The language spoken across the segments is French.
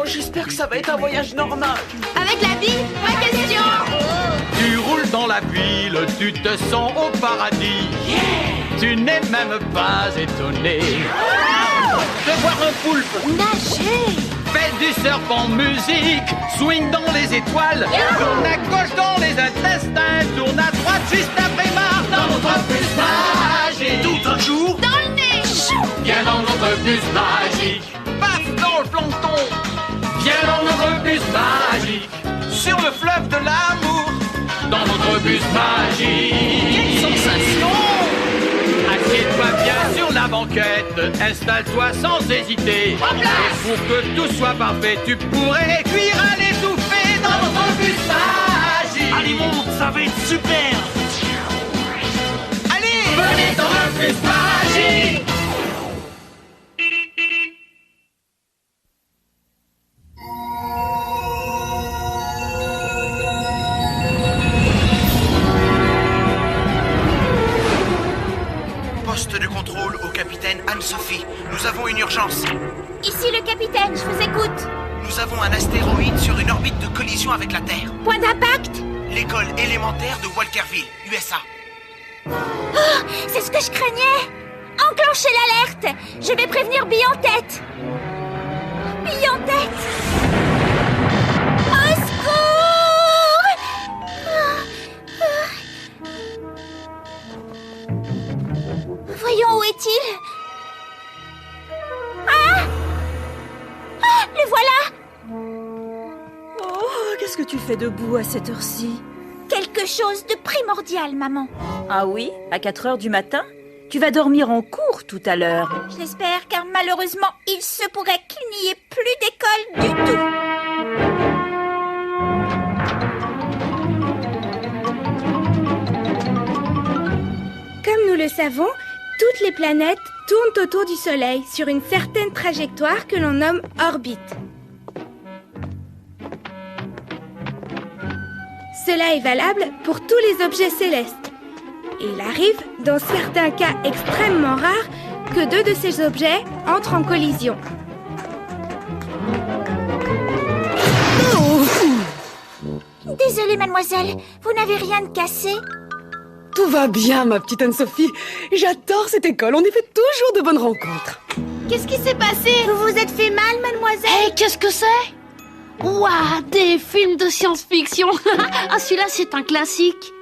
j'espère que ça va être un voyage normal. Avec la vie, pas question. Tu roules dans la ville, tu te sens au paradis. Tu n'es même pas étonné de voir un poulpe Nager. fait du surf en musique, swing dans les étoiles, tourne à gauche dans les intestins, tourne à droite juste après marre dans notre bus magique. Tout un jour, Dans le nez. Viens dans notre bus magique. Paf dans le plancton. Viens dans notre bus magique. Sur le fleuve de l'amour. Dans notre bus magique. quelle sensation! Assieds-toi bien sur la banquette. Installe-toi sans hésiter. Et pour que tout soit parfait, tu pourrais cuire à l'étouffer dans notre bus magique. Allez, monte, ça va être super! Allez, venez dans le bus magique. Poste de contrôle au capitaine Anne-Sophie. Nous avons une urgence. Ici le capitaine, je vous écoute. Nous avons un astéroïde sur une orbite de collision avec la Terre. Point d'impact. L'école élémentaire de Walkerville, USA. C'est ce que je craignais. Enclenchez l'alerte. Je vais prévenir Bille en tête. Bille en tête. Au secours. Voyons, où est-il? Le voilà. Oh, qu'est-ce que tu fais debout à cette heure-ci? Quelque chose de primordial, maman. Ah oui, à 4 heures du matin? Tu vas dormir en cours tout à l'heure. Je l'espère, car malheureusement, il se pourrait qu'il n'y ait plus d'école du tout. Comme nous le savons, toutes les planètes tournent autour du Soleil sur une certaine trajectoire que l'on nomme orbite. Cela est valable pour tous les objets célestes. Et il arrive, dans certains cas extrêmement rares, que deux de ces objets entrent en collision. Désolée, mademoiselle, vous n'avez rien de cassé? Tout va bien, ma petite Anne-Sophie. J'adore cette école, on y fait toujours de bonnes rencontres. Qu'est-ce qui s'est passé? Vous vous êtes fait mal, mademoiselle? Hé, qu'est-ce que c'est? Ouah, des films de science-fiction. Ah, celui-là, c'est un classique.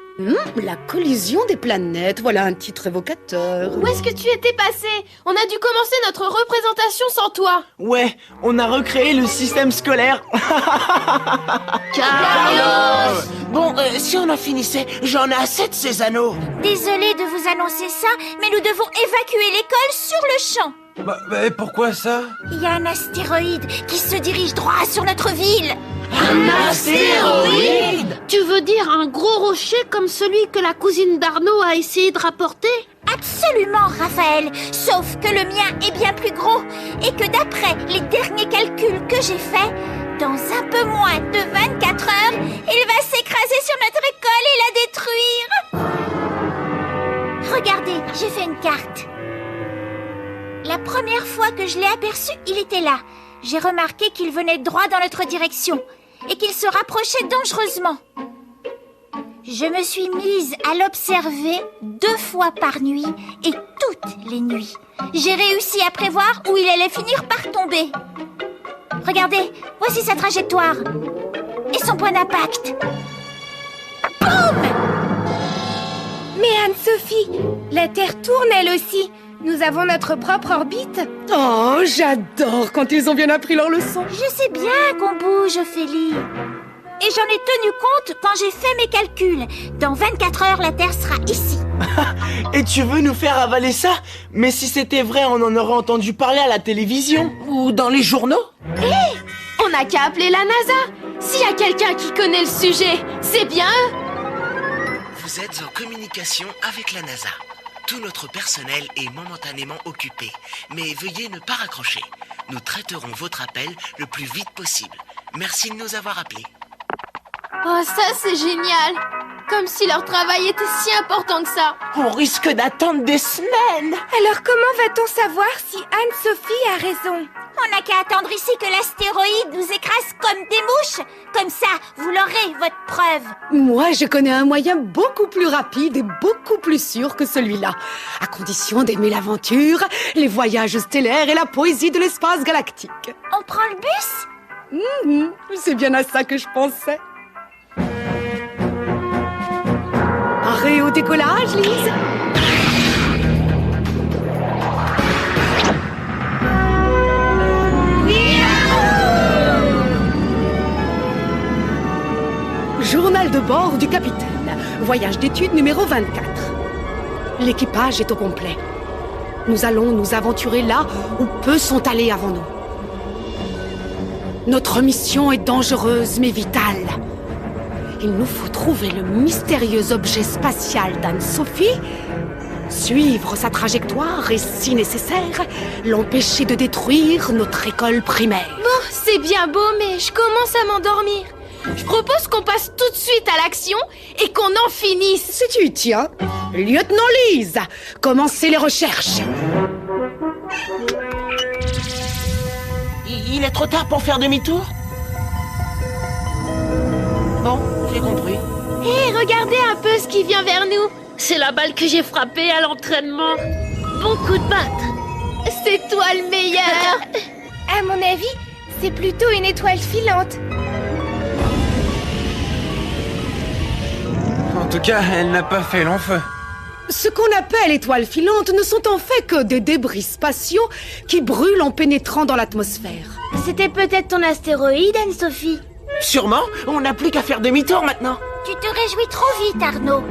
La collision des planètes, voilà un titre évocateur. Où est-ce que tu étais passé? On a dû commencer notre représentation sans toi. Ouais, on a recréé le système scolaire. Carlos! Bon, si on en finissait, j'en ai assez de ces anneaux. Désolée de vous annoncer ça, mais nous devons évacuer l'école sur le champ. Bah, pourquoi ça? Il y a un astéroïde qui se dirige droit sur notre ville. Un astéroïde? Tu veux dire un gros rocher comme celui que la cousine d'Arnaud a essayé de rapporter? Absolument, Raphaël, sauf que le mien est bien plus gros et que d'après les derniers calculs que j'ai faits, dans un peu moins de 24 heures, il va s'écraser sur notre école et la détruire. Regardez, j'ai fait une carte. La première fois que je l'ai aperçu, il était là. J'ai remarqué qu'il venait droit dans notre direction et qu'il se rapprochait dangereusement. Je me suis mise à l'observer 2 fois par nuit et toutes les nuits. J'ai réussi à prévoir où il allait finir par tomber. Regardez, voici sa trajectoire et son point d'impact. Boum! Mais Anne-Sophie, la Terre tourne elle aussi. Nous avons notre propre orbite. Oh, j'adore quand ils ont bien appris leur leçon. Je sais bien qu'on bouge, Ophélie. Et j'en ai tenu compte quand j'ai fait mes calculs. Dans 24 heures, la Terre sera ici. Et tu veux nous faire avaler ça? Mais si c'était vrai, on en aurait entendu parler à la télévision. Ou dans les journaux. On n'a qu'à appeler la NASA. S'il y a quelqu'un qui connaît le sujet, c'est bien eux. Vous êtes en communication avec la NASA. Tout notre personnel est momentanément occupé. Mais veuillez ne pas raccrocher. Nous traiterons votre appel le plus vite possible. Merci de nous avoir appelés. Oh, ça c'est génial. Comme si leur travail était si important que ça. On risque d'attendre des semaines. Alors comment va-t-on savoir si Anne-Sophie a raison? On n'a qu'à attendre ici que l'astéroïde nous écrase comme des mouches. Comme ça, vous l'aurez, votre preuve. Moi, je connais un moyen beaucoup plus rapide et beaucoup plus sûr que celui-là. À condition d'aimer l'aventure, les voyages stellaires et la poésie de l'espace galactique. On prend le bus? C'est bien à ça que je pensais. Arrêt au décollage, Lise. Journal de bord du capitaine. Voyage d'études numéro 24. L'équipage est au complet. Nous allons nous aventurer là où peu sont allés avant nous. Notre mission est dangereuse mais vitale. Il nous faut trouver le mystérieux objet spatial d'Anne-Sophie, suivre sa trajectoire et, si nécessaire, l'empêcher de détruire notre école primaire. Bon, c'est bien beau, mais je commence à m'endormir. Je propose qu'on passe tout de suite à l'action et qu'on en finisse. Si tu y tiens, lieutenant Lise, commencez les recherches. Il est trop tard pour faire demi-tour? Bon, j'ai compris. Hé, regardez un peu ce qui vient vers nous. C'est la balle que j'ai frappée à l'entraînement. Bon coup de batte. C'est toi le meilleur. À mon avis, c'est plutôt une étoile filante. En tout cas, elle n'a pas fait long feu. Ce qu'on appelle étoiles filantes ne sont en fait que des débris spatiaux qui brûlent en pénétrant dans l'atmosphère. C'était peut-être ton astéroïde, Anne-Sophie. Sûrement, on n'a plus qu'à faire demi-tour maintenant. Tu te réjouis trop vite, Arnaud.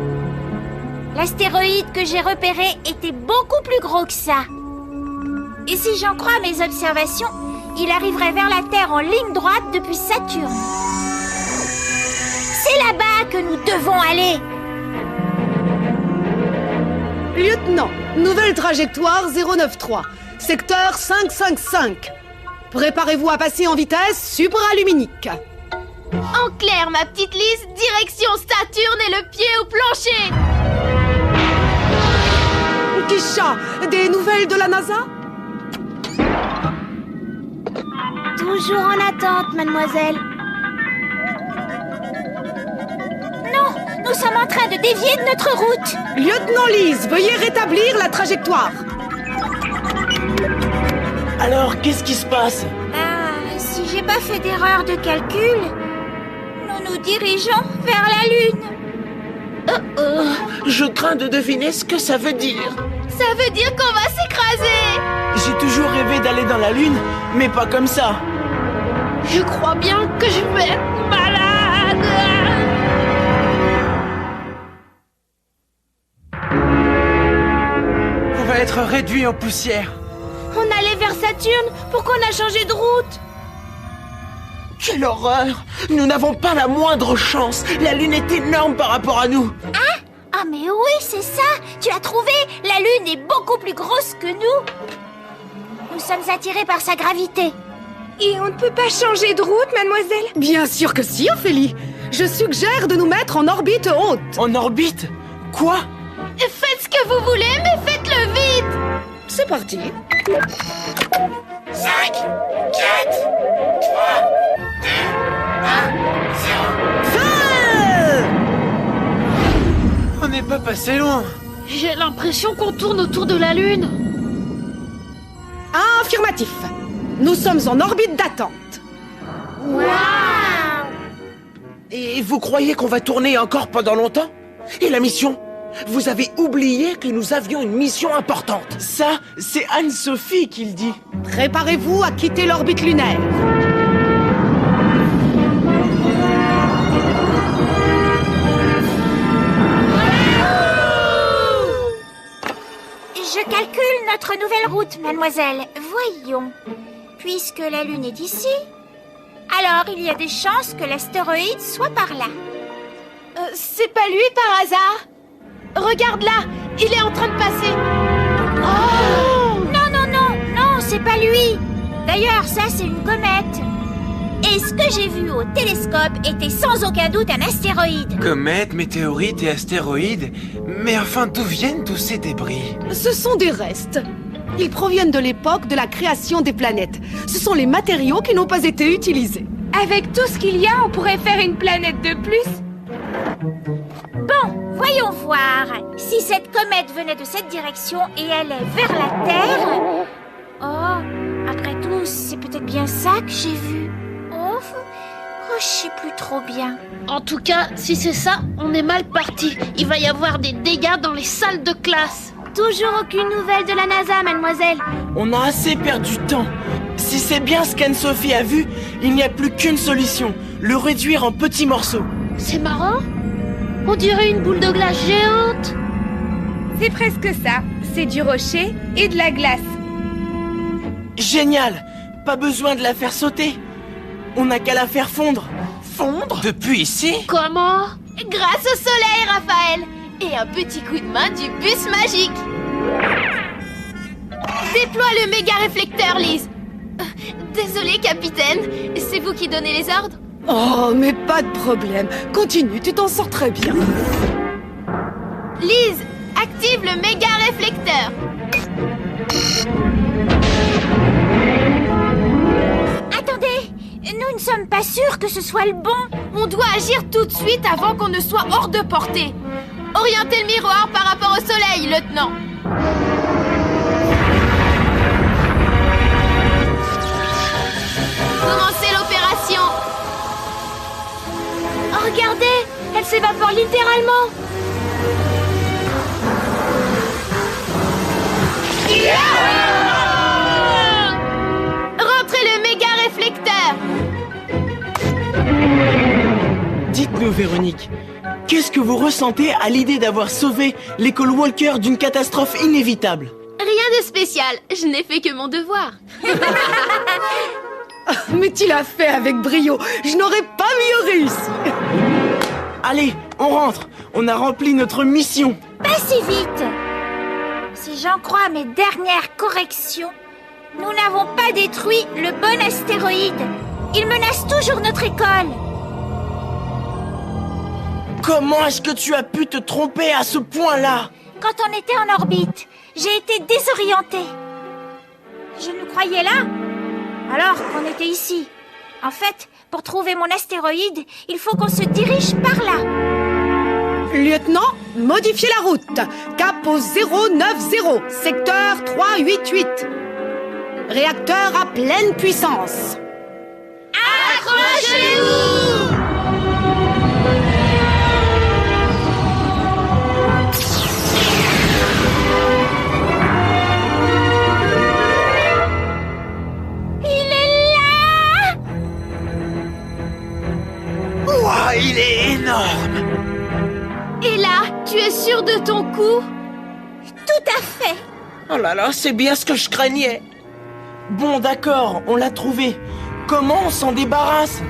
L'astéroïde que j'ai repéré était beaucoup plus gros que ça. Et si j'en crois mes observations, il arriverait vers la Terre en ligne droite depuis Saturne. C'est là-bas que nous devons aller. Lieutenant, nouvelle trajectoire 093, secteur 555. Préparez-vous à passer en vitesse supraluminique. En clair, ma petite Lise, direction Saturne et le pied au plancher. Kisha, des nouvelles de la NASA? Toujours en attente, mademoiselle. Non, nous sommes en train de dévier de notre route. Lieutenant Lise, veuillez rétablir la trajectoire. Alors, qu'est-ce qui se passe? Si j'ai pas fait d'erreur de calcul, nous nous dirigeons vers la Lune. Je crains de deviner ce que ça veut dire. Ça veut dire qu'on va s'écraser. J'ai toujours rêvé d'aller dans la Lune, mais pas comme ça. Je crois bien que je vais être malade. On va être réduit en poussière. On allait vers Saturne. Pourquoi on a changé de route? Quelle horreur! Nous n'avons pas la moindre chance. La Lune est énorme par rapport à nous. Hein? Ah mais oui, c'est ça. Tu as trouvé? La Lune est beaucoup plus grosse que nous. Nous sommes attirés par sa gravité. Et on ne peut pas changer de route, mademoiselle? Bien sûr que si, Ophélie. Je suggère de nous mettre en orbite haute. En orbite? Quoi? Faites ce que vous voulez, mais faites-le vite. C'est parti. 5, 4, 3, 2, 1, 0. On n'est pas passé loin. J'ai l'impression qu'on tourne autour de la Lune. Affirmatif. Nous sommes en orbite d'attente. Et vous croyez qu'on va tourner encore pendant longtemps? Et la mission? Vous avez oublié que nous avions une mission importante. Ça, c'est Anne-Sophie qui le dit. Préparez-vous à quitter l'orbite lunaire. Je calcule notre nouvelle route, mademoiselle. Voyons. Puisque la Lune est d'ici, alors il y a des chances que l'astéroïde soit par là. C'est pas lui par hasard? Regarde là, il est en train de passer. Oh! Non, c'est pas lui. D'ailleurs, ça, c'est une comète. Et ce que j'ai vu au télescope était sans aucun doute un astéroïde. Comètes, météorites et astéroïdes. Mais enfin, d'où viennent tous ces débris? Ce sont des restes. Ils proviennent de l'époque de la création des planètes. Ce sont les matériaux qui n'ont pas été utilisés. Avec tout ce qu'il y a, on pourrait faire une planète de plus. Bon, voyons voir. Si cette comète venait de cette direction et allait vers la Terre... Oh, après tout, c'est peut-être bien ça que j'ai vu. Oh, je sais plus trop bien. En tout cas, si c'est ça, on est mal parti. Il va y avoir des dégâts dans les salles de classe. Toujours aucune nouvelle de la NASA, mademoiselle. On a assez perdu de temps. Si c'est bien ce qu'Anne-Sophie a vu, il n'y a plus qu'une solution. Le réduire en petits morceaux. C'est marrant. On dirait une boule de glace géante. C'est presque ça. C'est du rocher et de la glace. Génial! Pas besoin de la faire sauter. On n'a qu'à la faire fondre. Fondre? Depuis ici? Comment? Grâce au soleil, Raphaël. Et un petit coup de main du bus magique. Déploie le méga réflecteur, Lise. Désolée, capitaine. C'est vous qui donnez les ordres? Oh, mais pas de problème. Continue, tu t'en sors très bien. Lise, active le méga réflecteur. Attendez, nous ne sommes pas sûrs que ce soit le bon. On doit agir tout de suite avant qu'on ne soit hors de portée. Orientez le miroir par rapport au soleil, lieutenant. Commencez l'opération. Oh, regardez, elle s'évapore littéralement. Rentrez le méga réflecteur. Dites-nous, Véronique, qu'est-ce que vous ressentez à l'idée d'avoir sauvé l'école Walker d'une catastrophe inévitable? Rien de spécial, je n'ai fait que mon devoir. Mais tu l'as fait avec brio. Je n'aurais pas mieux réussi. Allez, on rentre. On a rempli notre mission. Pas si vite. Si j'en crois mes dernières corrections, nous n'avons pas détruit le bon astéroïde. Il menace toujours notre école. Comment est-ce que tu as pu te tromper à ce point-là? Quand on était en orbite, j'ai été désorientée. Je nous croyais là, alors qu'on était ici. En fait, pour trouver mon astéroïde, il faut qu'on se dirige par là. Lieutenant, modifiez la route. Cap au 090, secteur 388. Réacteur à pleine puissance. Accrochez-vous! Ouah, il est énorme! Et là, tu es sûr de ton coup? Tout à fait. Oh là là, c'est bien ce que je craignais. Bon, d'accord, on l'a trouvé. Comment on s'en débarrasse?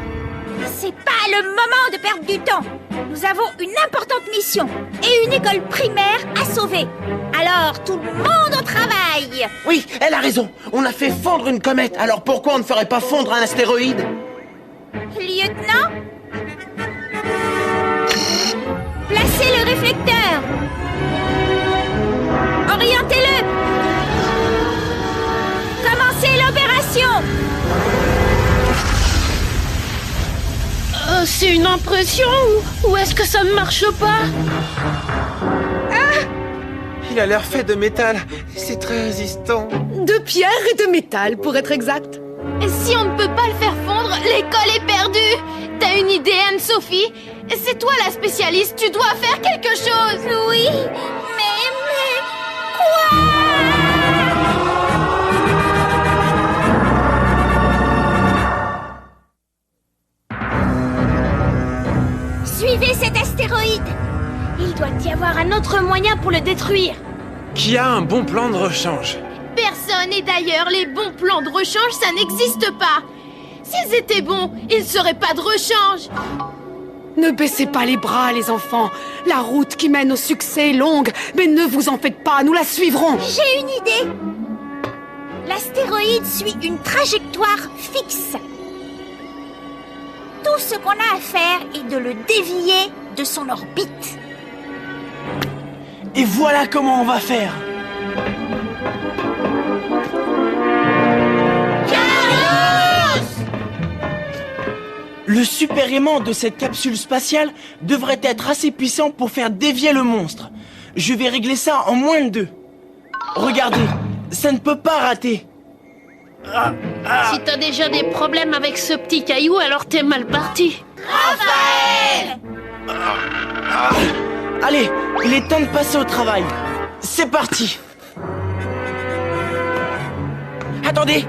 C'est pas le moment de perdre du temps. Nous avons une importante mission et une école primaire à sauver. Alors, tout le monde au travail. Oui, elle a raison. On a fait fondre une comète. Alors pourquoi on ne ferait pas fondre un astéroïde? Lieutenant, placez le réflecteur. Orientez-le. Commencez l'opération. C'est une impression ou est-ce que ça ne marche pas? Il a l'air fait de métal. C'est très résistant. De pierre et de métal, pour être exact. Si on ne peut pas le faire fondre, l'école est perdue. T'as une idée, Anne-Sophie? C'est toi la spécialiste, tu dois faire quelque chose. Oui, mais quoi? Suivez cet astéroïde. Il doit y avoir un autre moyen pour le détruire. Qui a un bon plan de rechange? Personne, et d'ailleurs, les bons plans de rechange, ça n'existe pas. S'ils étaient bons, il ne serait pas de rechange. Ne baissez pas les bras, les enfants. La route qui mène au succès est longue, mais ne vous en faites pas, nous la suivrons. J'ai une idée. L'astéroïde suit une trajectoire fixe. Tout ce qu'on a à faire est de le dévier de son orbite. Et voilà comment on va faire. Le super aimant de cette capsule spatiale devrait être assez puissant pour faire dévier le monstre. Je vais régler ça en moins de 2. Regardez, ça ne peut pas rater. Si t'as déjà des problèmes avec ce petit caillou, alors t'es mal parti. Raphaël! Allez, il est temps de passer au travail. C'est parti. Attendez,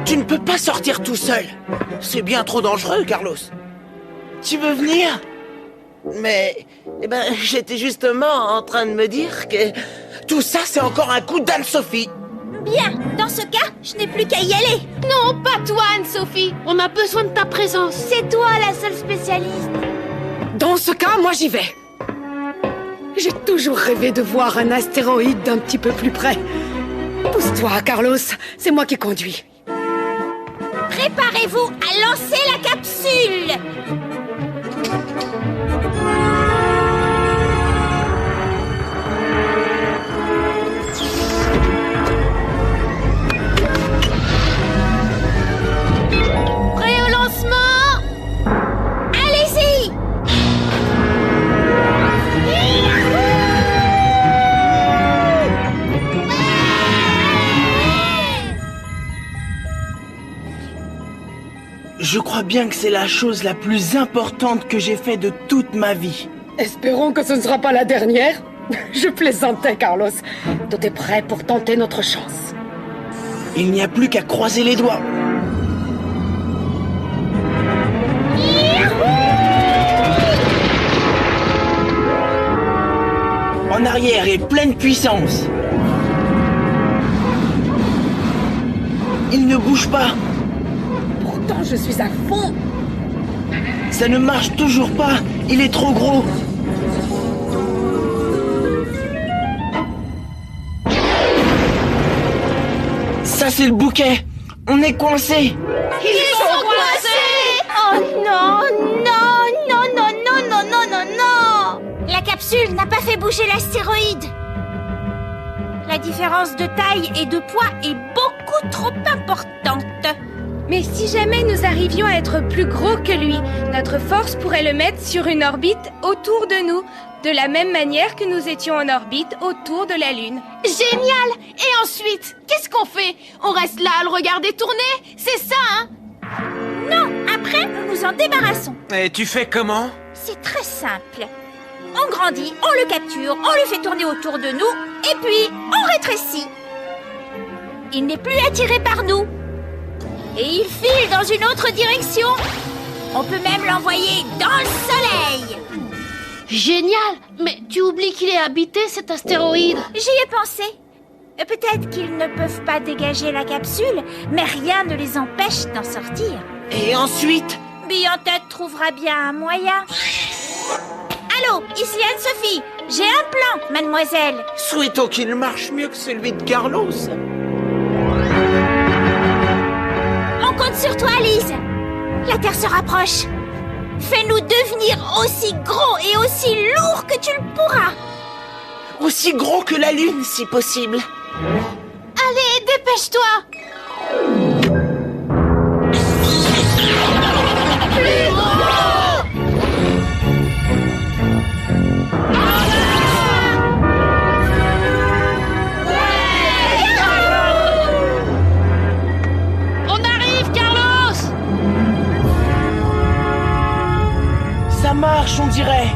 tu ne peux pas sortir tout seul. C'est bien trop dangereux, Carlos. Tu veux venir? Mais, j'étais justement en train de me dire que tout ça, c'est encore un coup d'Anne-Sophie. Bien, dans ce cas, je n'ai plus qu'à y aller. Non, pas toi, Anne-Sophie. On a besoin de ta présence. C'est toi la seule spécialiste. Dans ce cas, moi j'y vais. J'ai toujours rêvé de voir un astéroïde d'un petit peu plus près. Pousse-toi, Carlos, c'est moi qui conduis. Préparez-vous à lancer la capsule. Prêt au lancement? Allez-y. Je crois bien que c'est la chose la plus importante que j'ai fait de toute ma vie. Espérons que ce ne sera pas la dernière. Je plaisantais, Carlos. Tout est prêt pour tenter notre chance. Il n'y a plus qu'à croiser les doigts. En arrière et pleine puissance. Il ne bouge pas. Pourtant, je suis à fond. Ça ne marche toujours pas. Il est trop gros. Ça, c'est le bouquet. On est coincé. Ils sont coincés. Oh non, non, non, non, non, non, non, non, non. La capsule n'a pas fait bouger l'astéroïde. La différence de taille et de poids est beaucoup trop importante. Mais si jamais nous arrivions à être plus gros que lui, notre force pourrait le mettre sur une orbite autour de nous, de la même manière que nous étions en orbite autour de la Lune. Génial! Et ensuite, qu'est-ce qu'on fait? On reste là à le regarder tourner? C'est ça, hein? Non, après, nous nous en débarrassons. Et tu fais comment? C'est très simple. On grandit, on le capture, on le fait tourner autour de nous, et puis on rétrécit. Il n'est plus attiré par nous. Et il file dans une autre direction. On peut même l'envoyer dans le soleil. Génial! Mais tu oublies qu'il est habité, cet astéroïde. J'y ai pensé. Peut-être qu'ils ne peuvent pas dégager la capsule, mais rien ne les empêche d'en sortir. Et ensuite? Bientête trouvera bien un moyen. Allô, ici Anne-Sophie. J'ai un plan, mademoiselle. Souhaitons qu'il marche mieux que celui de Carlos. On compte sur toi, Lise. La Terre se rapproche. Fais-nous devenir aussi gros et aussi lourds que tu le pourras. Aussi gros que la Lune, si possible. Allez, dépêche-toi! Plus gros! On arrive, Carlos! Ça marche, on dirait.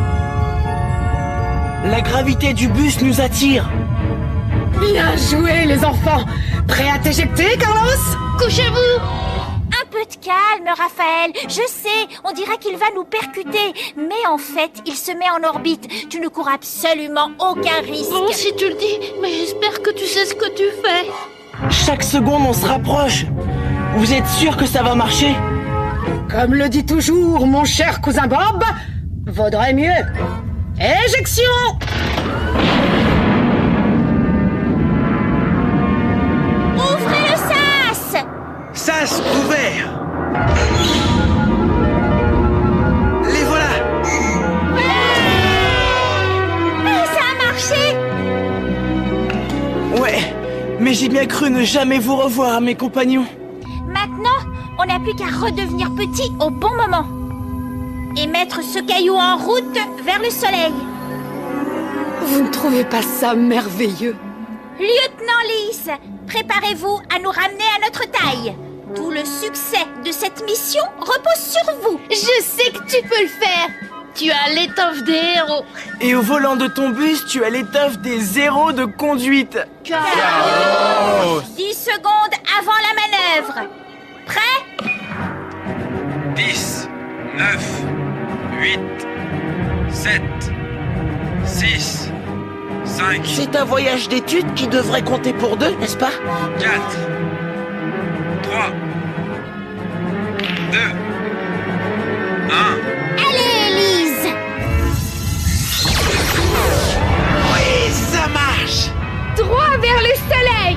La gravité du bus nous attire. Bien joué, les enfants. Prêts à t'éjecter, Carlos? Couchez-vous! Un peu de calme, Raphaël. Je sais, on dirait qu'il va nous percuter. Mais en fait, il se met en orbite. Tu ne cours absolument aucun risque. Bon, si tu le dis, mais j'espère que tu sais ce que tu fais. Chaque seconde, on se rapproche. Vous êtes sûr que ça va marcher? Comme le dit toujours mon cher cousin Bob, vaudrait mieux. Éjection! Ouvrez le sas! Sas ouvert! bien cru ne jamais vous revoir, mes compagnons. Maintenant, on n'a plus qu'à redevenir petit au bon moment. Et mettre ce caillou en route vers le soleil. Vous ne trouvez pas ça merveilleux? Lieutenant Lys, préparez-vous à nous ramener à notre taille. Tout le succès de cette mission repose sur vous. Je sais que tu peux le faire. Tu as l'étoffe des héros. Et au volant de ton bus, tu as l'étoffe des héros de conduite. 10 secondes avant la manœuvre. Prêt? 10, 9, 8, 7, 6, 5, C'est un voyage d'études qui devrait compter pour 2, n'est-ce pas? 4, 3, 2, 1. Allez, Lys! Oui, ça marche! Droit vers le soleil!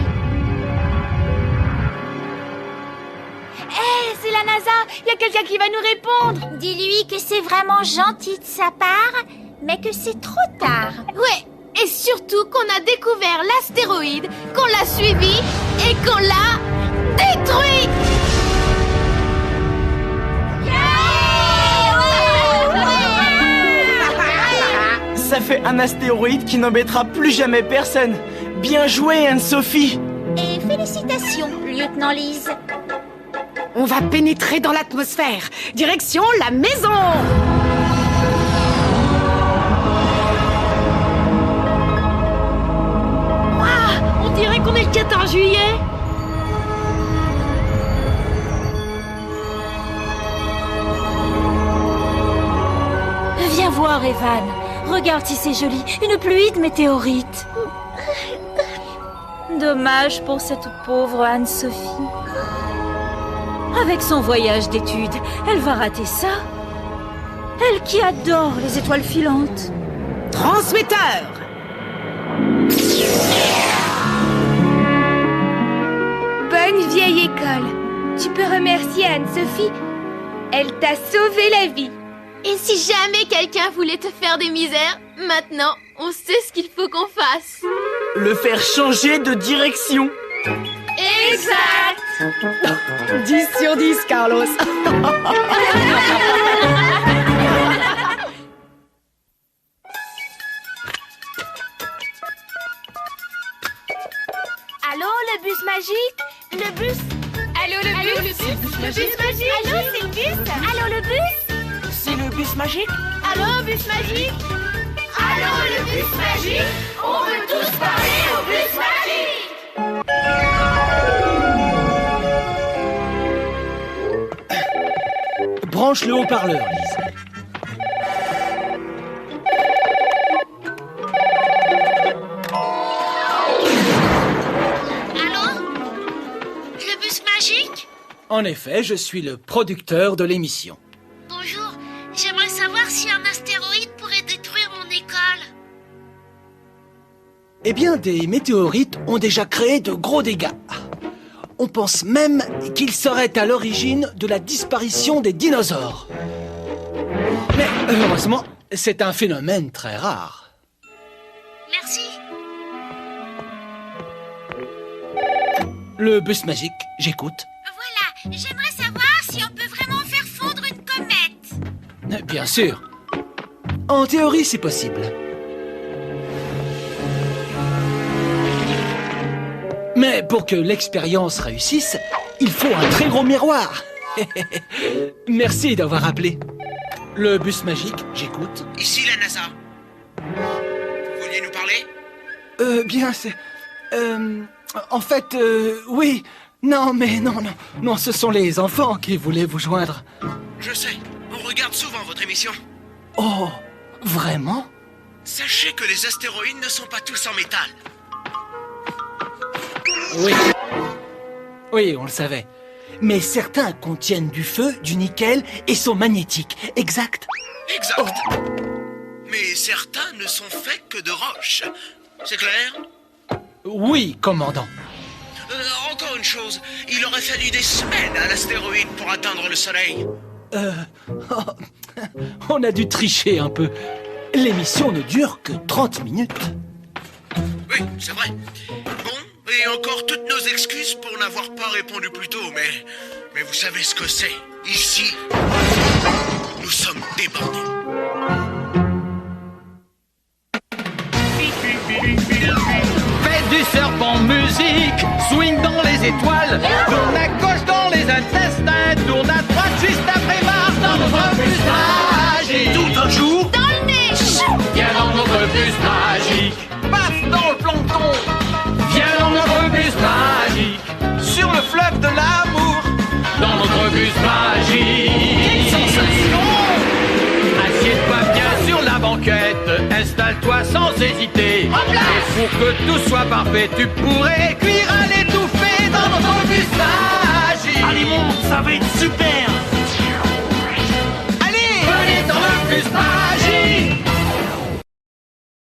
Hé, c'est la NASA! Il y a quelqu'un qui va nous répondre! Dis-lui que c'est vraiment gentil de sa part, mais que c'est trop tard. Ouais, et surtout qu'on a découvert l'astéroïde, qu'on l'a suivi et qu'on l'a détruit. Ça fait un astéroïde qui n'embêtera plus jamais personne. Bien joué, Anne-Sophie. Et félicitations, lieutenant Lys. On va pénétrer dans l'atmosphère. Direction la maison. On dirait qu'on est le 14 juillet. Viens voir, Evan. Regarde si c'est joli. Une pluie de météorites. Dommage pour cette pauvre Anne-Sophie. Avec son voyage d'études, elle va rater ça. Elle qui adore les étoiles filantes. Transmetteur. Bonne vieille école. Tu peux remercier Anne-Sophie. Elle t'a sauvé la vie. Et si jamais quelqu'un voulait te faire des misères, maintenant, on sait ce qu'il faut qu'on fasse. Le faire changer de direction. Exact. 10 sur 10, Carlos. Allô, le bus magique? Le bus? Allô, le bus? Le bus magique? Allô, c'est le bus? Allô, le bus? C'est le bus magique? Allô, bus magique? Allô, le bus magique? On veut tous parler au bus magique! Branche le haut-parleur, Lys. Allô? Le bus magique? En effet, je suis le producteur de l'émission. Bonjour, j'aimerais savoir si un astéroïde pourrait détruire mon école. Eh bien, des météorites ont déjà créé de gros dégâts. On pense même qu'ils seraient à l'origine de la disparition des dinosaures. Mais heureusement, c'est un phénomène très rare. Merci. Le bus magique, j'écoute. Voilà, j'aimerais savoir si on peut vraiment faire fondre une comète. Bien sûr. En théorie, c'est possible. Mais pour que l'expérience réussisse, il faut un très gros miroir. Merci d'avoir appelé. Le bus magique, j'écoute. Ici la NASA. Vous vouliez nous parler? Bien, c'est... en fait, oui. Non, mais non, ce sont les enfants qui voulaient vous joindre. Je sais, on regarde souvent votre émission. Oh, vraiment? Sachez que les astéroïdes ne sont pas tous en métal. Oui, on le savait. Mais certains contiennent du feu, du nickel et sont magnétiques. Exact? Exact. Mais certains ne sont faits que de roches. C'est clair? Oui, commandant. Encore une chose, il aurait fallu des semaines à l'astéroïde pour atteindre le Soleil. On a dû tricher un peu. L'émission ne dure que 30 minutes. Oui, c'est vrai. Bon, Et encore toutes nos excuses pour n'avoir pas répondu plus tôt, mais vous savez ce que c'est. Ici, nous sommes débordés. Faites du serpent musique, swing dans les étoiles, tourne à gauche dans les intestins, tourne à droite juste après Mars dans notre bus magique. Tout un jour, Dans le nez, chou! Viens dans notre bus magique. Paf dans le plancton. Viens dans notre bus magique. Sur le fleuve de l'amour. Dans notre bus magique. Quelle sensation! Assieds-toi bien sur la banquette, installe-toi sans hésiter. Et pour que tout soit parfait, tu pourrais cuire à l'étouffée dans notre bus magique. Allez, monte, ça va être super! Allez, venez dans le bus magique.